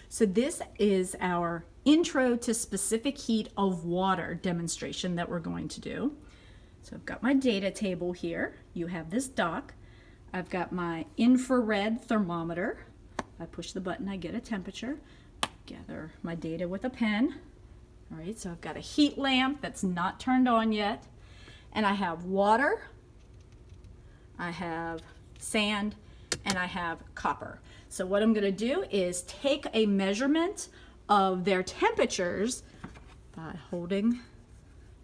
So this is our intro to specific heat of water demonstration that we're going to do. So I've got my data table here. You have this dock. I've got my infrared thermometer. I push the button, I get a temperature. Gather my data with a pen. All right, so I've got a heat lamp that's not turned on yet. And I have water, I have sand, and I have copper. So what I'm gonna do is take a measurement of their temperatures by holding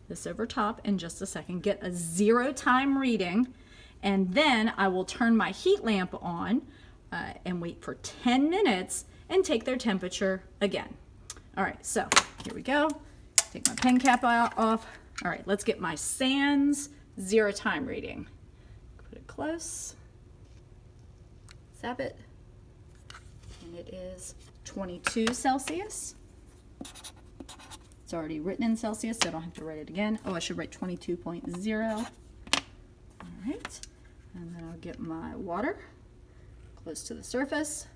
this over top in just a second, get a 0 time reading, and then I will turn my heat lamp on and wait for 10 minutes and take their temperature again. All right, so here we go. Take my pen cap off. All right, let's get my sands 0 time reading. Put it close. Zap it. And it is 22 Celsius. It's already written in Celsius, so I don't have to write it again. Oh, I should write 22.0. All right, and then I'll get my water close to the surface.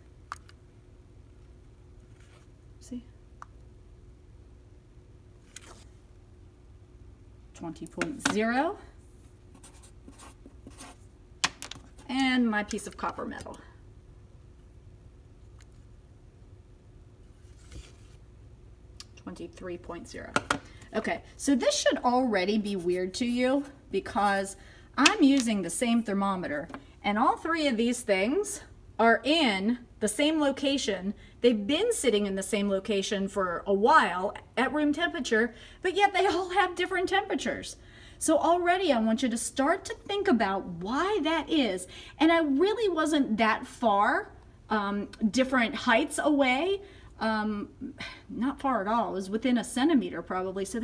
See? 20.0. And my piece of copper metal. 23.0. Okay, so this should already be weird to you because I'm using the same thermometer and all three of these things are in the same location. They've been sitting in the same location for a while at room temperature, but yet they all have different temperatures. So already I want you to start to think about why that is. And I really wasn't that far, different heights away. Not far at all. It was within a centimeter probably. So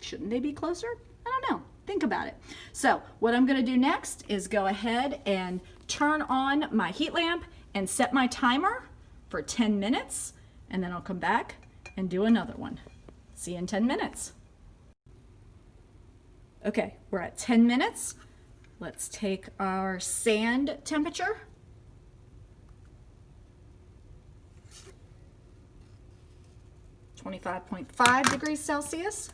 shouldn't they be closer? I don't know. Think about it. So what I'm going to do next is go ahead and turn on my heat lamp and set my timer for 10 minutes. And then I'll come back and do another one. See you in 10 minutes. Okay, we're at 10 minutes. Let's take our sand temperature. (25.5 degrees Celsius).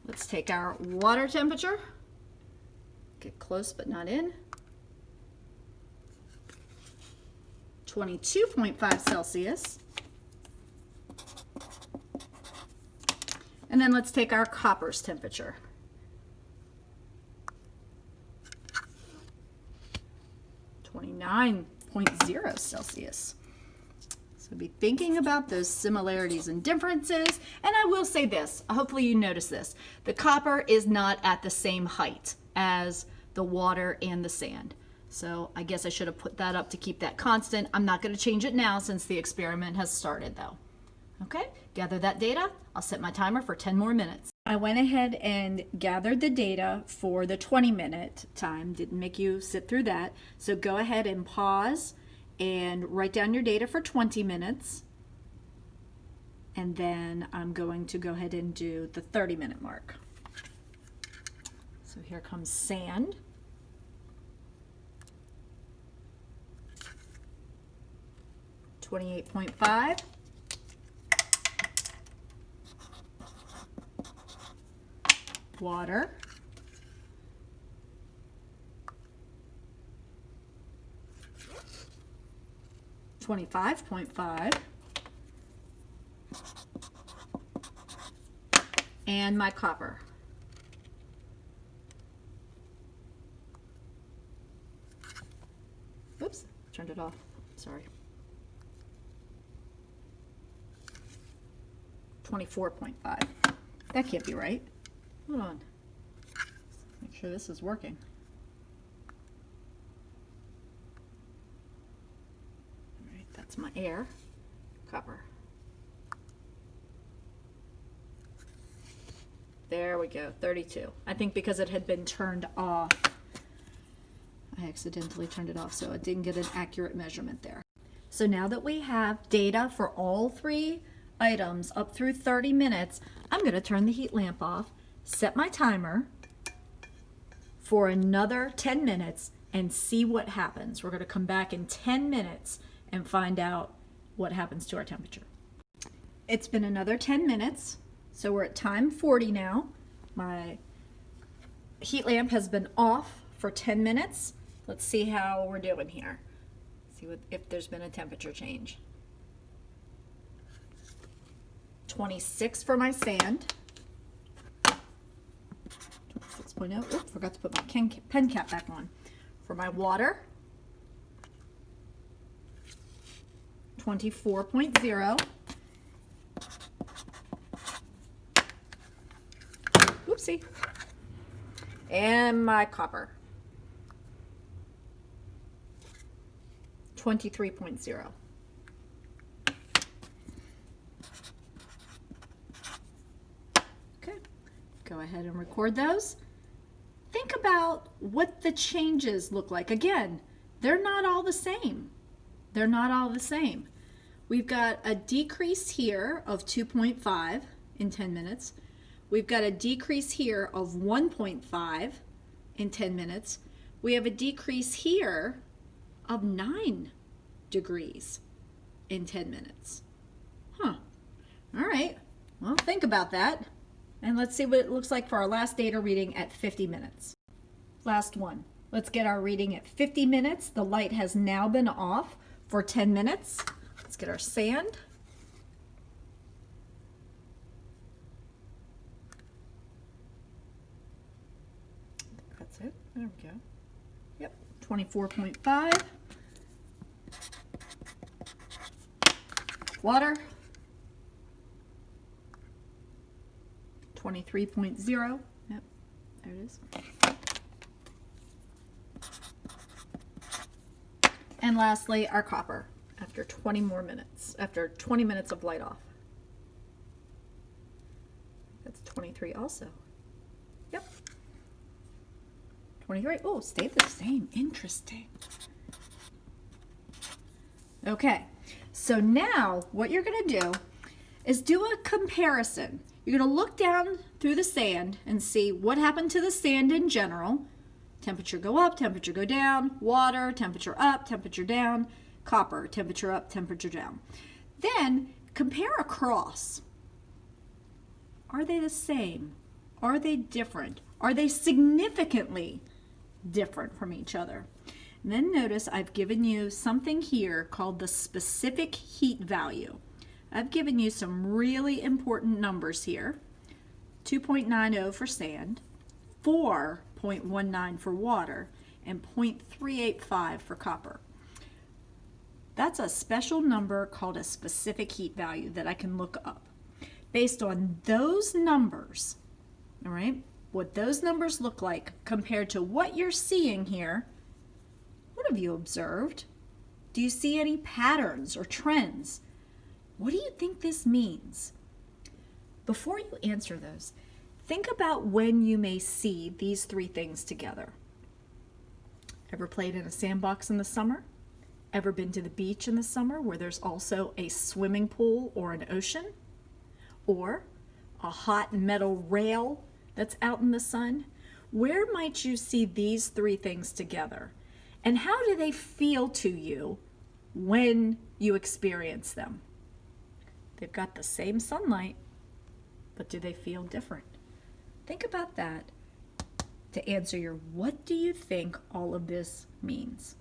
Let's take our water temperature. Get close but not in. 22.5 Celsius. And then let's take our copper's temperature. 29.0 Celsius. So be thinking about those similarities and differences. And I will say this, hopefully you notice this. The copper is not at the same height as the water and the sand. So I guess I should have put that up to keep that constant. I'm not going to change it now since the experiment has started though. Okay, gather that data. I'll set my timer for 10 more minutes. I went ahead and gathered the data for the 20-minute time. Didn't make you sit through that. So go ahead and pause and write down your data for 20 minutes. And then I'm going to go ahead and do the 30-minute mark. So here comes sand. (28.5). Water. 25.5. And my copper. Oops, turned it off. Sorry. 24.5. That can't be right. Hold on. Make sure this is working. All right, that's my air. Copper. There we go, 32. I think because it had been turned off, I accidentally turned it off, so I didn't get an accurate measurement there. So now that we have data for all three items up through 30 minutes, I'm going to turn the heat lamp off, set my timer for another 10 minutes, and see what happens. We're going to come back in 10 minutes and find out what happens to our temperature. It's been another 10 minutes, so we're at time 40 now. My heat lamp has been off for 10 minutes. Let's see how we're doing here. See if there's been a temperature change. 26 for my sand. 26.0. Oops, forgot to put my pen cap back on. For my water, 24.0. Oopsie. And my copper, 23.0. Okay, go ahead and record those. Think about what the changes look like. Again, they're not all the same. They're not all the same. We've got a decrease here of 2.5 in 10 minutes. We've got a decrease here of 1.5 in 10 minutes. We have a decrease here of 9 degrees in 10 minutes. Huh. All right. Well, think about that. And let's see what it looks like for our last data reading at 50 minutes. Last one. Let's get our reading at 50 minutes. The light has now been off for 10 minutes. Let's get our sand. That's it. There we go. Yep, 24.5. Water, 23.0. Yep, there it is. And lastly, our copper after 20 more minutes, after 20 minutes of light off. That's 23 also. Yep. 23. Oh, stayed the same. Interesting. Okay. So now what you're going to do is do a comparison. You're going to look down through the sand and see what happened to the sand in general. Temperature go up, temperature go down, water, temperature up, temperature down, copper, temperature up, temperature down. Then compare across. Are they the same? Are they different? Are they significantly different from each other? And then notice I've given you something here called the specific heat value. I've given you some really important numbers here. 2.90 for sand, 4.19 for water, and 0.385 for copper. That's a special number called a specific heat value that I can look up. Based on those numbers, all right, what those numbers look like compared to what you're seeing here, what have you observed? Do you see any patterns or trends? What do you think this means? Before you answer those, think about when you may see these three things together. Ever played in a sandbox in the summer? Ever been to the beach in the summer where there's also a swimming pool or an ocean? Or a hot metal rail that's out in the sun? Where might you see these three things together? And how do they feel to you when you experience them? They've got the same sunlight, but do they feel different? Think about that to answer your what do you think all of this means?